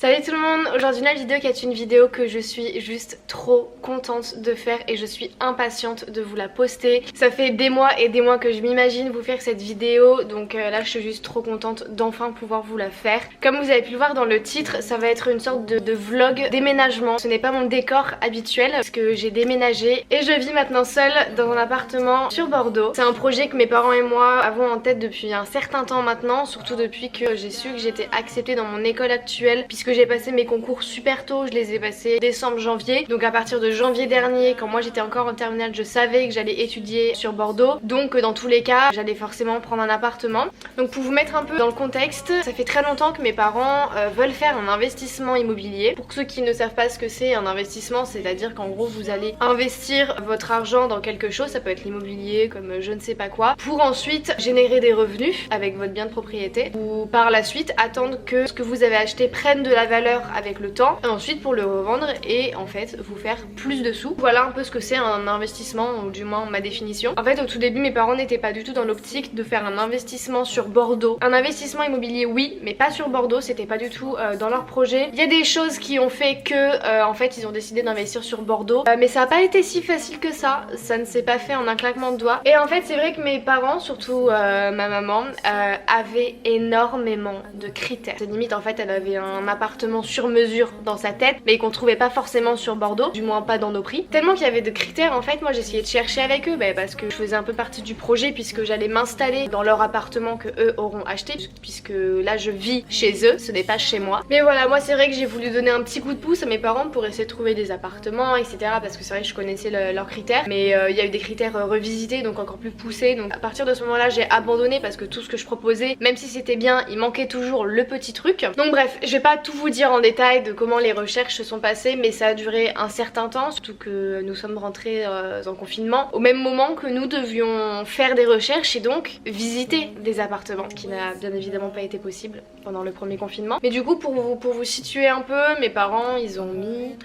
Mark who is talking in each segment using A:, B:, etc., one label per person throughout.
A: Salut tout le monde, aujourd'hui la vidéo qui est une vidéo que je suis juste trop contente de faire et je suis impatiente de vous la poster. Ça fait des mois et des mois que je m'imagine vous faire cette vidéo, donc là je suis juste trop contente d'enfin pouvoir vous la faire. Comme vous avez pu le voir dans le titre, ça va être une sorte de vlog déménagement. Ce n'est pas mon décor habituel parce que j'ai déménagé et je vis maintenant seule dans un appartement sur Bordeaux. C'est un projet que mes parents et moi avons en tête depuis un certain temps maintenant, surtout depuis que j'ai su que j'étais acceptée dans mon école actuelle, puisque j'ai passé mes concours super tôt, je les ai passés décembre, janvier. Donc à partir de janvier dernier, quand moi j'étais encore en terminale, je savais que j'allais étudier sur Bordeaux. Donc dans tous les cas, j'allais forcément prendre un appartement. Donc pour vous mettre un peu dans le contexte, ça fait très longtemps que mes parents veulent faire un investissement immobilier. Pour ceux qui ne savent pas ce que c'est un investissement, c'est-à-dire qu'en gros vous allez investir votre argent dans quelque chose, ça peut être l'immobilier comme je ne sais pas quoi, pour ensuite générer des revenus avec votre bien de propriété, ou par la suite attendre que ce que vous avez acheté prenne de la valeur avec le temps et ensuite pour le revendre et en fait vous faire plus de sous. Voilà un peu ce que c'est un investissement, ou du moins ma définition. En fait au tout début mes parents n'étaient pas du tout dans l'optique de faire un investissement sur Bordeaux. Un investissement immobilier oui, mais pas sur Bordeaux, c'était pas du tout dans leur projet. Il y a des choses qui ont fait que en fait ils ont décidé d'investir sur Bordeaux, mais ça n'a pas été si facile que ça ne s'est pas fait en un claquement de doigts. Et en fait c'est vrai que mes parents, surtout ma maman, avaient énormément de critères. C'est limite en fait elle avait un appartement sur mesure dans sa tête mais qu'on trouvait pas forcément sur Bordeaux, du moins pas dans nos prix. Tellement qu'il y avait de critères en fait, moi j'essayais de chercher avec eux parce que je faisais un peu partie du projet puisque j'allais m'installer dans leur appartement que eux auront acheté, puisque là je vis chez eux, ce n'est pas chez moi. Mais voilà, moi c'est vrai que j'ai voulu donner un petit coup de pouce à mes parents pour essayer de trouver des appartements etc, parce que c'est vrai que je connaissais leurs critères, mais il y a eu des critères revisités donc encore plus poussés. Donc à partir de ce moment là j'ai abandonné parce que tout ce que je proposais, même si c'était bien, il manquait toujours le petit truc. Donc bref, je vais pas tout vous dire en détail de comment les recherches se sont passées, mais ça a duré un certain temps, surtout que nous sommes rentrés en confinement au même moment que nous devions faire des recherches et donc visiter des appartements, ce qui n'a bien évidemment pas été possible pendant le premier confinement. Mais du coup pour vous situer un peu, mes parents ils ont mis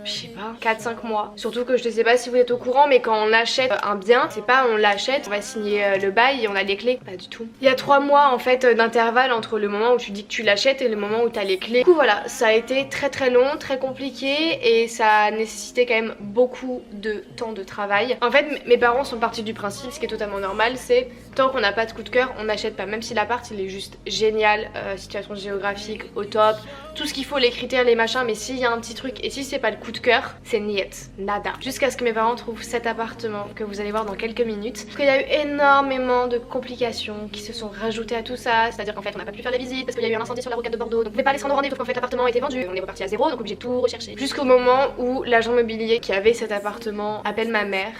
A: je sais pas 4-5 mois, surtout que je ne sais pas si vous êtes au courant, mais quand on achète un bien, c'est pas on l'achète, on va signer le bail et on a les clés, pas du tout. Il y a 3 mois en fait d'intervalle entre le moment où tu dis que tu l'achètes et le moment où tu as les clés. Du coup voilà, ça a été très long, très compliqué et ça a nécessité quand même beaucoup de temps de travail. En fait mes parents sont partis du principe, ce qui est totalement normal, c'est tant qu'on n'a pas de coup de cœur on n'achète pas, même si l'appart il est juste génial, situation géographique au top, tout ce qu'il faut, les critères, les machins, mais s'il y a un petit truc et si c'est pas le coup de cœur, c'est niet, nada. Jusqu'à ce que mes parents trouvent cet appartement que vous allez voir dans quelques minutes. Parce qu'il y a eu énormément de complications qui se sont rajoutées à tout ça, c'est-à-dire qu'en fait on n'a pas pu faire les visites parce qu'il y a eu un incendie sur la rocade de Bordeaux, donc on pouvait pas aller se rendre au rendez-vous parce qu'en fait l'appartement était vendu, on est reparti à zéro donc obligé de tout rechercher. Jusqu'au moment où l'agent immobilier qui avait cet appartement appelle ma mère.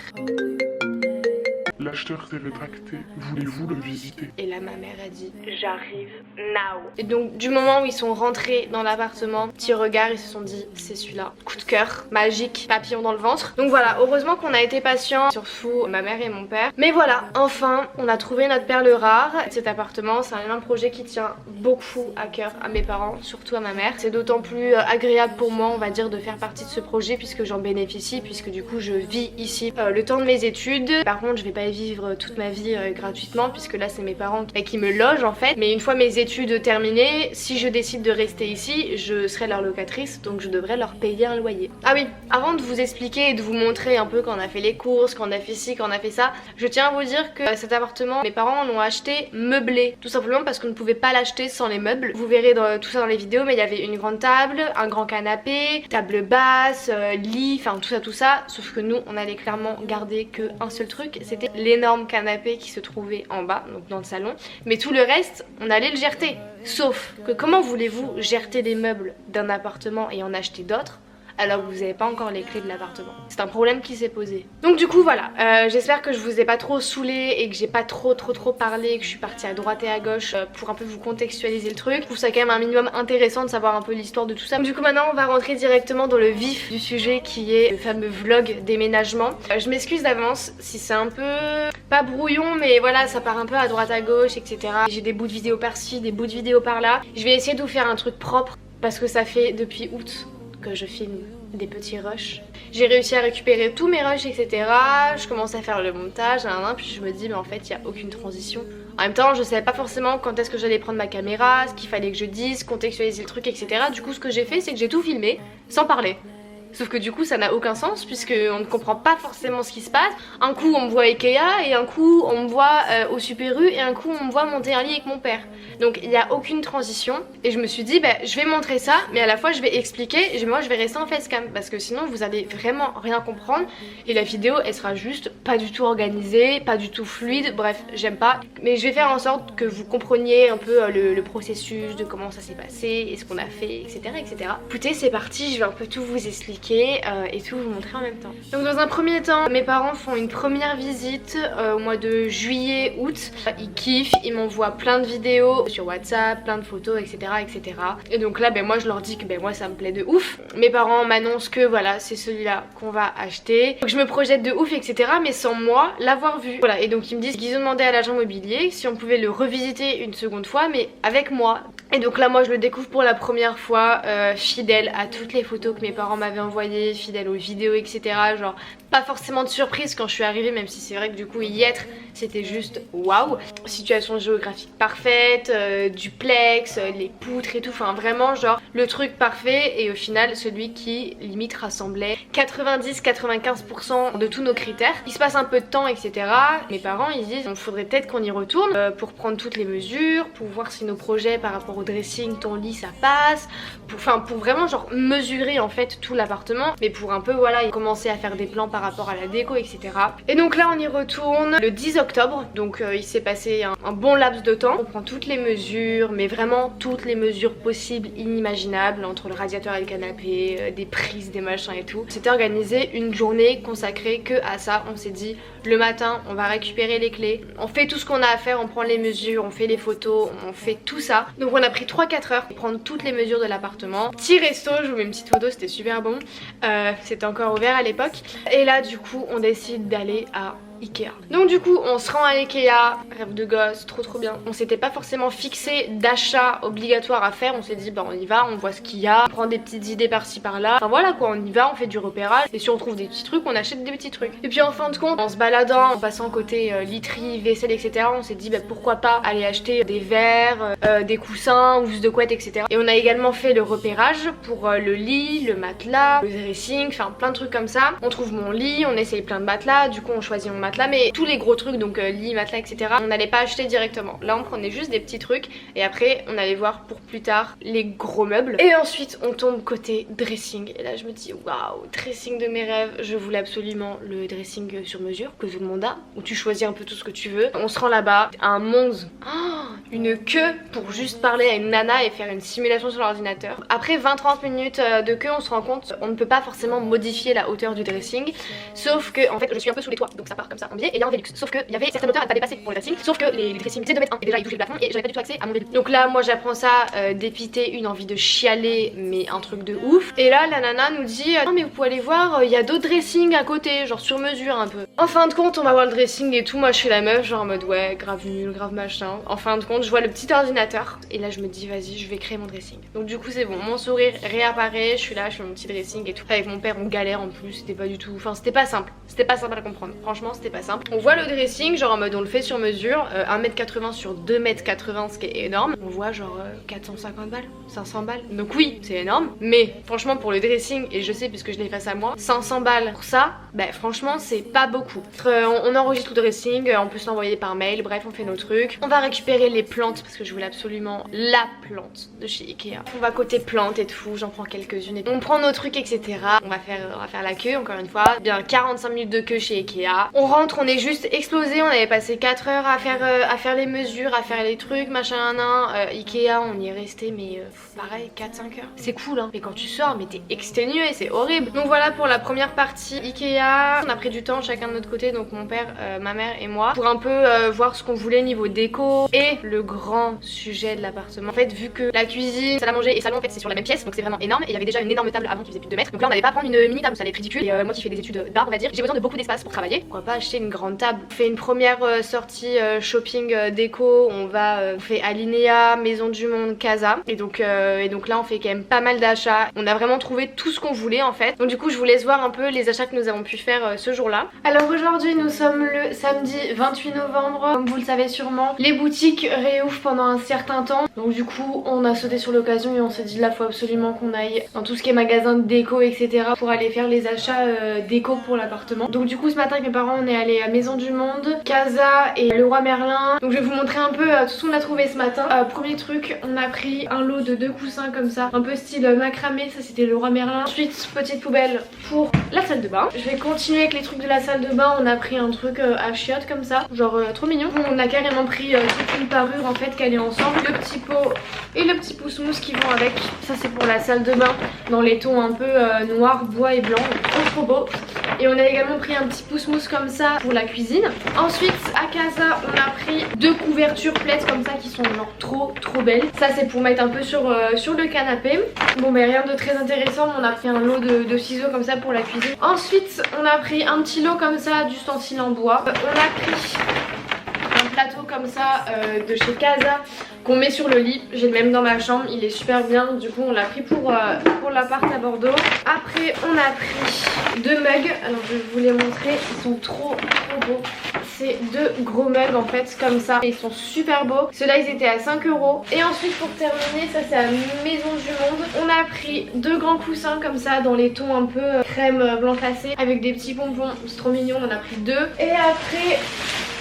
B: L'acheteur s'est rétracté. Voulez-vous le visiter?
A: Et là ma mère a dit j'arrive now. Et donc du moment où ils sont rentrés dans l'appartement, petit regard, ils se sont dit c'est celui-là. Coup de cœur, magique, papillon dans le ventre. Donc voilà, heureusement qu'on a été patients, surtout ma mère et mon père. Mais voilà, enfin on a trouvé notre perle rare. Cet appartement c'est un projet qui tient beaucoup à cœur à mes parents, surtout à ma mère. C'est d'autant plus agréable pour moi on va dire de faire partie de ce projet puisque j'en bénéficie, puisque du coup je vis ici le temps de mes études. Par contre je vais pas vivre toute ma vie gratuitement puisque là c'est mes parents qui me logent en fait, mais une fois mes études terminées, si je décide de rester ici je serai leur locatrice, donc je devrais leur payer un loyer. Ah oui, avant de vous expliquer et de vous montrer un peu quand on a fait les courses, quand on a fait ci, quand on a fait ça, je tiens à vous dire que cet appartement mes parents l'ont acheté meublé, tout simplement parce qu'on ne pouvait pas l'acheter sans les meubles. Vous verrez tout ça dans les vidéos, mais il y avait une grande table, un grand canapé, table basse, lit, enfin tout ça, sauf que nous on allait clairement garder qu'un seul truc, c'était l'énorme canapé qui se trouvait en bas, donc dans le salon, mais tout le reste on allait le jeter. Sauf que comment voulez-vous jeter des meubles d'un appartement et en acheter d'autres alors que vous n'avez pas encore les clés de l'appartement? C'est un problème qui s'est posé. Donc du coup voilà, j'espère que je vous ai pas trop saoulé et que j'ai pas trop parlé et que je suis partie à droite et à gauche pour un peu vous contextualiser le truc. Je trouve ça quand même un minimum intéressant de savoir un peu l'histoire de tout ça. Du coup maintenant on va rentrer directement dans le vif du sujet qui est le fameux vlog déménagement. Je m'excuse d'avance si c'est un peu pas brouillon, mais voilà ça part un peu à droite à gauche etc. J'ai des bouts de vidéos par-ci, des bouts de vidéos par-là. Je vais essayer de vous faire un truc propre parce que ça fait depuis août que je filme des petits rushs. J'ai réussi à récupérer tous mes rushs, etc. Je commence à faire le montage, puis je me dis, mais en fait, il n'y a aucune transition. En même temps, je savais pas forcément quand est-ce que j'allais prendre ma caméra, ce qu'il fallait que je dise, contextualiser le truc, etc. Du coup, ce que j'ai fait, c'est que j'ai tout filmé sans parler. Sauf que du coup ça n'a aucun sens puisque on ne comprend pas forcément ce qui se passe. Un coup on me voit Ikea et un coup on me voit au Super U et un coup on me voit monter un lit avec mon père. Donc il n'y a aucune transition et je me suis dit je vais montrer ça mais à la fois je vais expliquer et moi je vais rester en facecam parce que sinon vous allez vraiment rien comprendre et la vidéo elle sera juste pas du tout organisée, pas du tout fluide, bref j'aime pas. Mais je vais faire en sorte que vous compreniez un peu le processus de comment ça s'est passé et ce qu'on a fait, etc. etc. Écoutez, c'est parti, je vais un peu tout vous expliquer et tout vous montrer en même temps. Donc dans un premier temps, mes parents font une première visite au mois de juillet, août. Ils kiffent, ils m'envoient plein de vidéos sur WhatsApp, plein de photos, etc. etc. Et donc là, moi je leur dis que moi ça me plaît de ouf. Mes parents m'annoncent que voilà, c'est celui-là qu'on va acheter. Donc je me projette de ouf, etc. Mais sans moi l'avoir vu. Voilà, et donc ils me disent qu'ils ont demandé à l'agent immobilier si on pouvait le revisiter une seconde fois, mais avec moi. Et donc là moi je le découvre pour la première fois, fidèle à toutes les photos que mes parents m'avaient envoyées, fidèle aux vidéos, etc. Genre pas forcément de surprise quand je suis arrivée, même si c'est vrai que du coup y être c'était juste waouh. Situation géographique parfaite, duplex, les poutres et tout, enfin vraiment genre le truc parfait et au final celui qui limite rassemblait 90-95% de tous nos critères. Il se passe un peu de temps, etc. Mes parents ils disent il faudrait peut-être qu'on y retourne pour prendre toutes les mesures, pour voir si nos projets par rapport au dressing, ton lit ça passe, pour vraiment genre mesurer en fait tout l'appartement, mais pour un peu voilà commencer à faire des plans par rapport à la déco, etc. Et donc là on y retourne le 10 octobre, donc il s'est passé un bon laps de temps. On prend toutes les mesures, mais vraiment toutes les mesures possibles, inimaginables, entre le radiateur et le canapé, des prises, des machins et tout. C'était organisé une journée consacrée que à ça. On s'est dit le matin on va récupérer les clés, on fait tout ce qu'on a à faire, on prend les mesures, on fait les photos, on fait tout ça. Donc on a pris 3-4 heures pour prendre toutes les mesures de l'appartement. Petit resto, je vous mets une petite photo, c'était super bon. C'était encore ouvert à l'époque. Et là du coup on décide d'aller à Ikea. Donc du coup on se rend à Ikea, rêve de gosse, trop bien. On s'était pas forcément fixé d'achat obligatoire à faire, on s'est dit on y va, on voit ce qu'il y a, on prend des petites idées par-ci par-là. Enfin voilà quoi, on y va, on fait du repérage et si on trouve des petits trucs, on achète des petits trucs. Et puis en fin de compte, en se baladant, en passant côté literie, vaisselle, etc. on s'est dit pourquoi pas aller acheter des verres, des coussins, housse de couette, etc. Et on a également fait le repérage pour le lit, le matelas, le dressing, enfin plein de trucs comme ça. On trouve mon lit, on essaye plein de matelas, du coup on choisit mon matelas, mais tous les gros trucs donc lit, matelas, etc. on n'allait pas acheter directement. Là on prenait juste des petits trucs et après on allait voir pour plus tard les gros meubles. Et ensuite on tombe côté dressing et là je me dis waouh, dressing de mes rêves. Je voulais absolument le dressing sur mesure que tout le monde a, où tu choisis un peu tout ce que tu veux. On se rend là-bas, un Monz, une queue pour juste parler à une nana et faire une simulation sur l'ordinateur. Après 20-30 minutes de queue on se rend compte on ne peut pas forcément modifier la hauteur du dressing, sauf que en fait je suis un peu sous les toits donc ça part comme ça en biais et là en Velux, sauf qu'il y avait certaines hauteurs à ne pas dépasser pour le dressing, sauf que les dressings faisaient 2 m 1 et déjà ils touchaient le plafond et j'avais pas du tout accès à mon Velux. Donc là moi j'apprends ça, dépité, une envie de chialer mais un truc de ouf. Et là la nana nous dit non mais vous pouvez aller voir, il y a d'autres dressings à côté, genre sur mesure un peu. En fin de compte on va voir le dressing et tout, moi je suis la meuf genre en mode ouais grave nul, grave machin. En fin de compte je vois le petit ordinateur et là je me dis vas-y je vais créer mon dressing. Donc du coup c'est bon, mon sourire réapparaît, je suis là, je fais mon petit dressing et tout. Avec mon père on galère en plus, c'était pas du tout, enfin c'était pas simple à comprendre, franchement c'était pas simple. On voit le dressing genre en mode on le fait sur mesure, 1m80 sur 2m80 ce qui est énorme. On voit genre 450 balles, 500 balles. Donc oui c'est énorme, mais franchement pour le dressing, et je sais puisque je l'ai face à moi, 500 balles pour ça, franchement c'est pas beaucoup. On enregistre le dressing, on peut se l'envoyer par mail, bref on fait nos trucs. On va récupérer les plantes parce que je voulais absolument la plante de chez Ikea. On va côté plantes et tout, j'en prends quelques-unes et on prend nos trucs, etc. On va faire la queue encore une fois, bien 45 minutes de queue chez Ikea. On rentre, on est juste explosé, on avait passé 4 heures à faire les mesures, à faire les trucs, machin, Ikea on y est resté mais pareil 4-5 heures. C'est cool mais quand tu sors mais t'es exténué, c'est horrible. Donc voilà pour la première partie Ikea. On a pris du temps chacun de notre côté, donc mon père, ma mère et moi, pour un peu voir ce qu'on voulait niveau déco et le grand sujet de l'appartement. En fait vu que la cuisine, salle à manger et salon en fait c'est sur la même pièce, donc c'est vraiment énorme et il y avait déjà une énorme table avant qui faisait plus de 2 mètres. Donc là on n'allait pas prendre une mini table où ça allait être ridicule et moi qui fais des études d'art on va dire, j'ai besoin de beaucoup d'espace pour travailler. Pourquoi pas acheter une grande table. On fait une première sortie shopping déco, on fait Alinea, Maison du Monde, Casa. Et donc là on fait quand même pas mal d'achats. On a vraiment trouvé tout ce qu'on voulait en fait. Donc du coup je vous laisse voir un peu les achats que nous avons pu faire ce jour-là. Alors aujourd'hui nous sommes le samedi 28 novembre. Comme vous le savez sûrement, les boutiques réouvrent pendant un certain temps. Donc du coup on a sauté sur l'occasion et on s'est dit là faut absolument qu'on aille dans tout ce qui est magasin de déco etc. pour aller faire les achats déco pour l'appartement. Donc du coup ce matin avec mes parents on est allé à Maison du Monde, Casa et Leroy Merlin. Donc je vais vous montrer un peu tout ce qu'on a trouvé ce matin. Premier truc, on a pris un lot de 2 coussins comme ça, un peu style macramé, ça c'était Leroy Merlin. Ensuite petite poubelle pour la salle de bain. Je vais continuer avec les trucs de la salle de bain. On a pris un truc à chiottes comme ça, genre trop mignon. On a carrément pris toute une parure en fait qu'elle est ensemble. Le petit pot et le petit pouce-mousse qui vont avec. Ça c'est pour la salle de bain dans les tons un peu noir, bois et blanc. Trop beau. Et on a également pris un petit pouce-mousse comme ça pour la cuisine. Ensuite à Casa on a pris 2 couvertures plaids comme ça qui sont genre trop belles. Ça c'est pour mettre un peu sur le canapé. Bon mais rien de très intéressant, on a pris un lot de ciseaux comme ça pour la cuisine. Ensuite on a pris un petit lot comme ça d'ustensiles en bois. On a pris un plateau comme ça de chez Casa qu'on met sur le lit. J'ai le même dans ma chambre, il est super bien. Du coup on l'a pris pour l'appart à Bordeaux. Après on a pris 2 mugs. Alors je vais vous les montrer, ils sont trop beaux. C'est 2 gros mugs en fait comme ça. Ils sont super beaux. Ceux-là ils étaient à 5 €. Et ensuite pour terminer, ça c'est à Maison du Monde. On a pris 2 grands coussins comme ça dans les tons un peu crème blanc cassé avec des petits bonbons. C'est trop mignon, on en a pris 2. Et après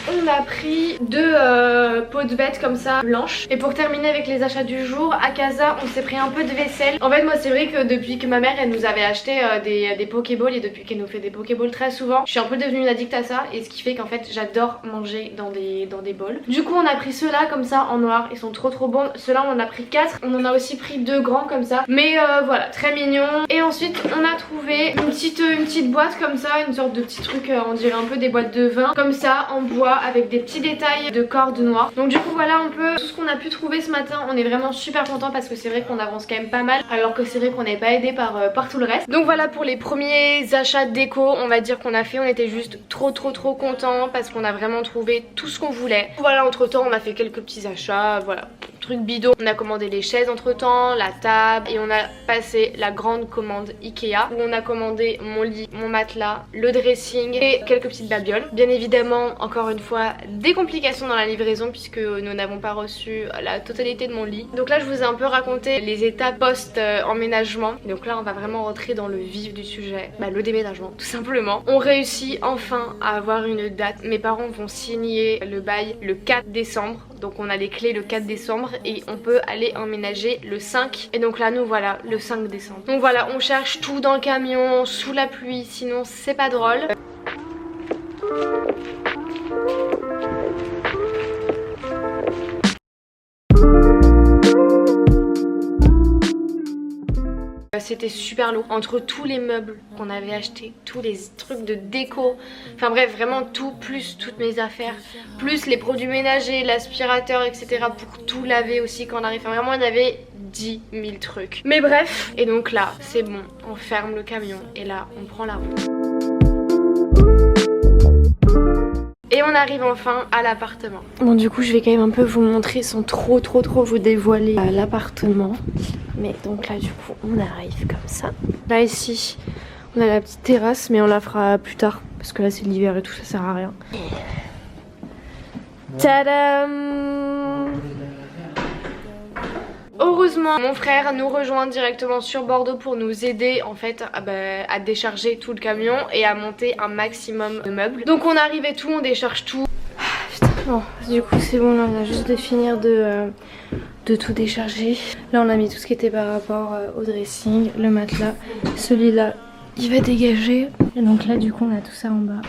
A: on a pris 2 pots de bêtes comme ça blanches. Et pour terminer avec les achats du jour, à Casa on s'est pris un peu de vaisselle. En fait moi c'est vrai que depuis que ma mère elle nous avait acheté des pokéballs et depuis qu'elle nous fait des pokéballs très souvent, je suis un peu devenue une addict à ça. Et ce qui fait qu'en fait j'adore manger dans des bols. Du coup on a pris ceux-là comme ça en noir, ils sont trop bons. Ceux-là on en a pris 4, on en a aussi pris 2 grands comme ça. Mais voilà, très mignon. Et ensuite on a trouvé une petite boîte comme ça, une sorte de petit truc, on dirait un peu des boîtes de vin comme ça en bois avec des petits détails de cordes noires. Donc du coup voilà un peu tout ce qu'on a pu trouver ce matin. On est vraiment super content parce que c'est vrai qu'on avance quand même pas mal, alors que c'est vrai qu'on n'est pas aidé par tout le reste. Donc voilà pour les premiers achats déco, on va dire qu'on a fait. On était juste trop contents parce qu'on a vraiment trouvé tout ce qu'on voulait. Voilà, entre temps on a fait quelques petits achats, voilà, truc bidon. On a commandé les chaises entre temps, la table, et on a passé la grande commande Ikea où on a commandé mon lit, mon matelas, le dressing et quelques petites babioles. Bien évidemment encore une fois des complications dans la livraison puisque nous n'avons pas reçu la totalité de mon lit. Donc là je vous ai un peu raconté les étapes post emménagement. Donc là on va vraiment rentrer dans le vif du sujet, le déménagement tout simplement. On réussit enfin à avoir une date. Mes parents vont signer le bail le 4 décembre. Donc on a les clés le 4 décembre et on peut aller emménager le 5. Et donc là nous voilà le 5 décembre. Donc voilà, on cherche tout dans le camion, sous la pluie, sinon c'est pas drôle. C'était super lourd, entre tous les meubles qu'on avait achetés, tous les trucs de déco, enfin bref vraiment tout, plus toutes mes affaires, plus les produits ménagers, l'aspirateur etc. pour tout laver aussi quand on arrive, enfin vraiment il y avait 10 000 trucs. Mais bref, et donc là c'est bon, on ferme le camion et là on prend la route. Et on arrive enfin à l'appartement. Bon du coup je vais quand même un peu vous montrer sans trop vous dévoiler l'appartement. Mais donc là du coup on arrive comme ça. Là ici on a la petite terrasse mais on la fera plus tard. Parce que là c'est l'hiver et tout, ça sert à rien. Tadam! Heureusement mon frère nous rejoint directement sur Bordeaux pour nous aider en fait à décharger tout le camion et à monter un maximum de meubles. Donc on arrive et tout, on décharge tout. Putain, bon du coup c'est bon, là on a juste de finir de tout décharger. Là on a mis tout ce qui était par rapport au dressing, le matelas, celui-là il va dégager. Et donc là du coup on a tout ça en bas.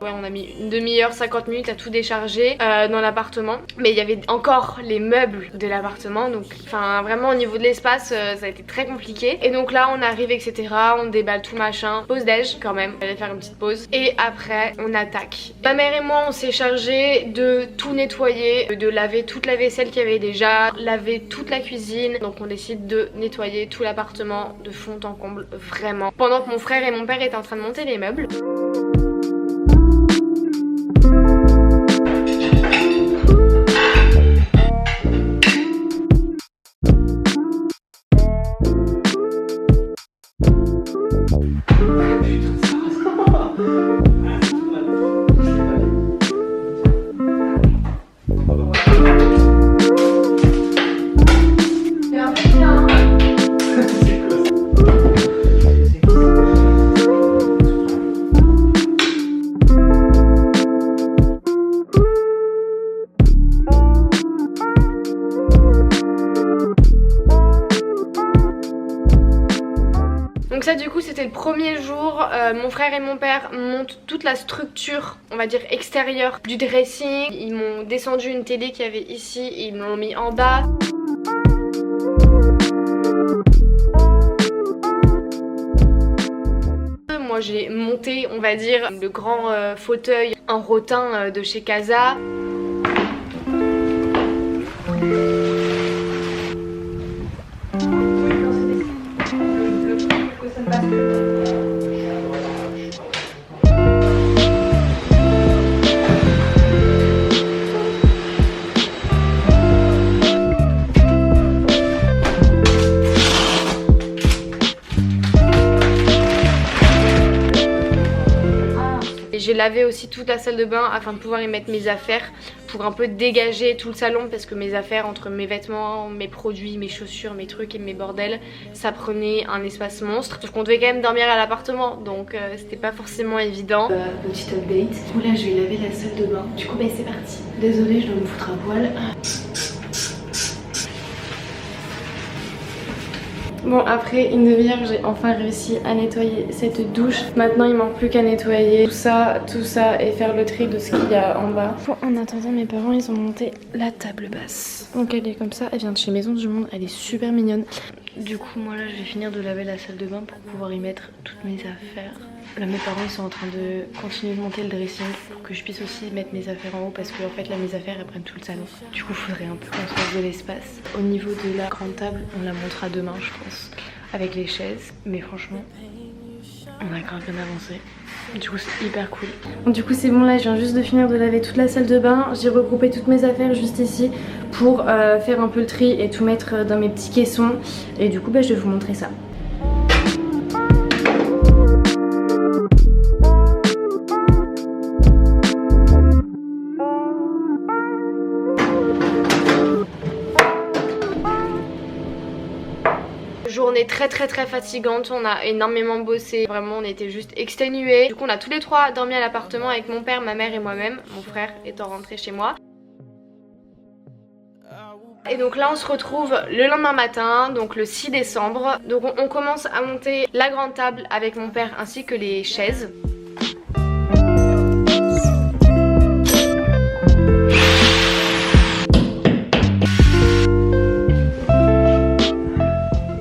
A: Ouais, on a mis une demi-heure, 50 minutes à tout décharger dans l'appartement. Mais il y avait encore les meubles de l'appartement. Donc enfin vraiment au niveau de l'espace ça a été très compliqué. Et donc là on arrive etc. On déballe tout machin. Pause déj quand même. On allait faire une petite pause. Et après on attaque. Ma mère et moi on s'est chargé de tout nettoyer. De laver toute la vaisselle qu'il y avait déjà. Laver toute la cuisine. Donc on décide de nettoyer tout l'appartement de fond en comble. Vraiment. Pendant que mon frère et mon père étaient en train de monter les meubles. Donc ça du coup c'était le premier jour, mon frère et mon père montent toute la structure on va dire extérieure du dressing. Ils m'ont descendu une télé qu'il y avait ici et ils me l'ont mis en bas. Moi j'ai monté on va dire le grand fauteuil en rotin de chez Casa. J'ai lavé aussi toute la salle de bain afin de pouvoir y mettre mes affaires pour un peu dégager tout le salon parce que mes affaires entre mes vêtements, mes produits, mes chaussures, mes trucs et mes bordels ça prenait un espace monstre. Sauf qu'on devait quand même dormir à l'appartement donc c'était pas forcément évident. Petite update, bon là je vais laver la salle de bain. Du coup bah c'est parti. Désolée je dois me foutre à poil. Bon après une demi-heure j'ai enfin réussi à nettoyer cette douche. Maintenant il manque plus qu'à nettoyer tout ça et faire le tri de ce qu'il y a en bas. Bon, en attendant mes parents ils ont monté la table basse. Donc elle est comme ça, elle vient de chez Maison du Monde, elle est super mignonne. Du coup moi là je vais finir de laver la salle de bain pour pouvoir y mettre toutes mes affaires. Là mes parents ils sont en train de continuer de monter le dressing pour que je puisse aussi mettre mes affaires en haut parce que en fait là mes affaires elles prennent tout le salon. Du coup il faudrait un peu qu'on se fasse de l'espace. Au niveau de la grande table on la montera demain je pense avec les chaises. Mais franchement on a grave bien avancé. Du coup c'est hyper cool. Donc, du coup c'est bon là je viens juste de finir de laver toute la salle de bain. J'ai regroupé toutes mes affaires juste ici pour faire un peu le tri et tout mettre dans mes petits caissons. Et du coup bah, je vais vous montrer ça. Journée très fatigante, on a énormément bossé, vraiment on était juste exténués. Du coup on a tous les trois dormi à l'appartement avec mon père, ma mère et moi-même, mon frère étant rentré chez moi. Et donc là on se retrouve le lendemain matin, donc le 6 décembre. Donc on commence à monter la grande table avec mon père ainsi que les chaises.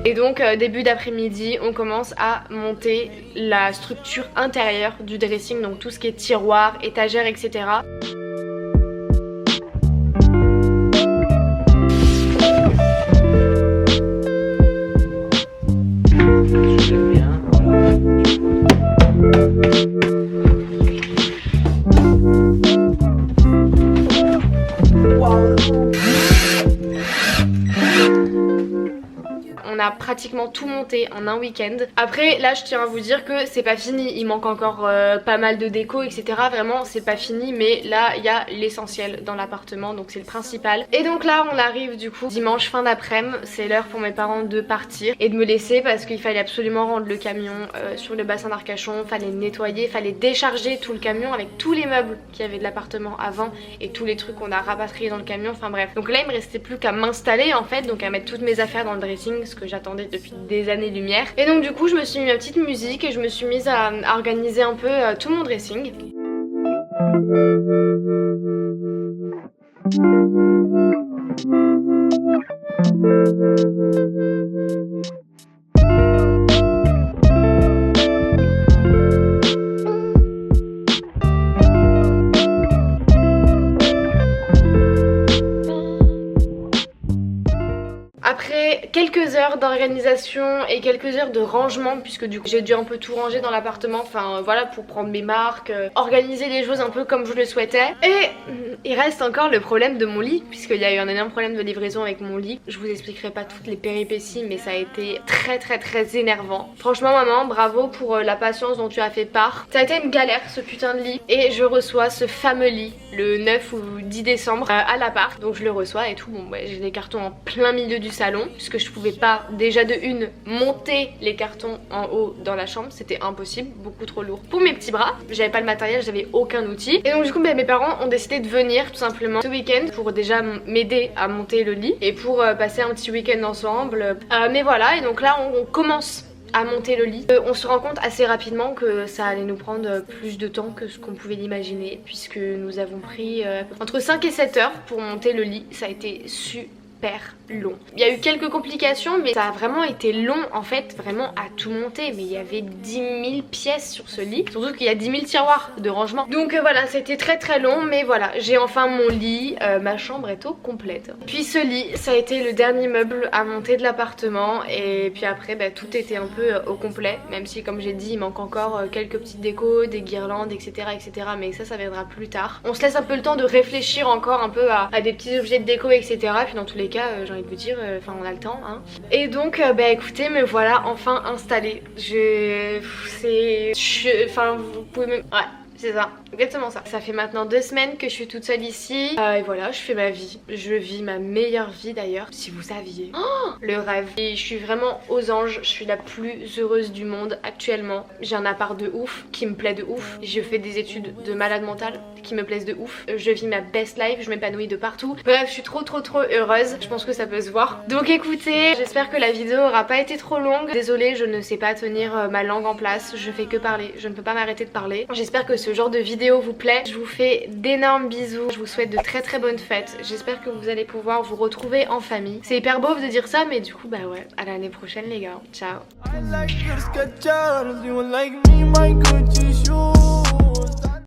A: Et donc début d'après-midi on commence à monter la structure intérieure du dressing, donc tout ce qui est tiroir, étagère, etc. On a pratiquement tout monté en un week-end. Après là je tiens à vous dire que c'est pas fini, il manque encore pas mal de déco etc. Vraiment c'est pas fini, mais là il y a l'essentiel dans l'appartement, donc c'est le principal. Et donc là on arrive du coup dimanche fin d'après-midi, c'est l'heure pour mes parents de partir et de me laisser parce qu'il fallait absolument rendre le camion sur le bassin d'Arcachon, fallait nettoyer, fallait décharger tout le camion avec tous les meubles qu'il y avait de l'appartement avant et tous les trucs qu'on a rapatriés dans le camion, enfin bref. Donc là il me restait plus qu'à m'installer en fait, donc à mettre toutes mes affaires dans le dressing, ce que j'attendais depuis des années-lumière. Et donc du coup je me suis mis ma petite musique et je me suis mise à organiser un peu tout mon dressing. Après quelques heures d'organisation et quelques heures de rangement, puisque du coup j'ai dû un peu tout ranger dans l'appartement, enfin voilà, pour prendre mes marques, organiser les choses un peu comme je le souhaitais. Et il reste encore le problème de mon lit, puisqu'il y a eu un énorme problème de livraison avec mon lit. Je vous expliquerai pas toutes les péripéties, mais ça a été très énervant. Franchement maman, bravo pour la patience dont tu as fait part. Ça a été une galère ce putain de lit, et je reçois ce fameux lit le 9 ou 10 décembre à l'appart. Donc je le reçois et tout, bon ouais, j'ai les cartons en plein milieu du salon, puisque je pouvais pas déjà de une monter les cartons en haut dans la chambre, c'était impossible, beaucoup trop lourd pour mes petits bras. J'avais pas le matériel, j'avais aucun outil. Et donc du coup mes parents ont décidé de venir tout simplement ce week-end pour déjà m'aider à monter le lit et pour passer un petit week-end ensemble. Mais voilà, et donc là on commence à monter le lit. On se rend compte assez rapidement que ça allait nous prendre plus de temps que ce qu'on pouvait l'imaginer, puisque nous avons pris entre 5 et 7 heures pour monter le lit. Ça a été super long. Il y a eu quelques complications, mais ça a vraiment été long en fait, vraiment à tout monter. Mais il y avait 10 000 pièces sur ce lit, surtout qu'il y a 10 000 tiroirs de rangement. Donc voilà, c'était très long, mais voilà, j'ai enfin mon lit, ma chambre est au complète. Puis ce lit, ça a été le dernier meuble à monter de l'appartement, et puis après bah, tout était un peu au complet, même si comme j'ai dit il manque encore quelques petites décos, des guirlandes, etc., mais ça viendra plus tard. On se laisse un peu le temps de réfléchir encore un peu à des petits objets de déco, etc., puis dans tous les cas j'ai envie de vous dire, enfin on a le temps hein. Et donc bah écoutez, me voilà enfin installée. Enfin vous pouvez me... Ouais, c'est ça, exactement ça. Ça fait maintenant 2 semaines que je suis toute seule ici. Et voilà, je fais ma vie. Je vis ma meilleure vie d'ailleurs. Si vous saviez. Oh, le rêve. Et je suis vraiment aux anges. Je suis la plus heureuse du monde actuellement. J'ai un appart de ouf qui me plaît de ouf. Je fais des études de malade mentale qui me plaisent de ouf. Je vis ma best life. Je m'épanouis de partout. Bref, je suis trop heureuse. Je pense que ça peut se voir. Donc écoutez, j'espère que la vidéo aura pas été trop longue. Désolée, je ne sais pas tenir ma langue en place. Je fais que parler. Je ne peux pas m'arrêter de parler. J'espère que ce genre de vidéo vous plaît. Je vous fais d'énormes bisous. Je vous souhaite de très bonnes fêtes. J'espère que vous allez pouvoir vous retrouver en famille. C'est hyper beau de dire ça, mais du coup bah ouais, à l'année prochaine les gars. Ciao.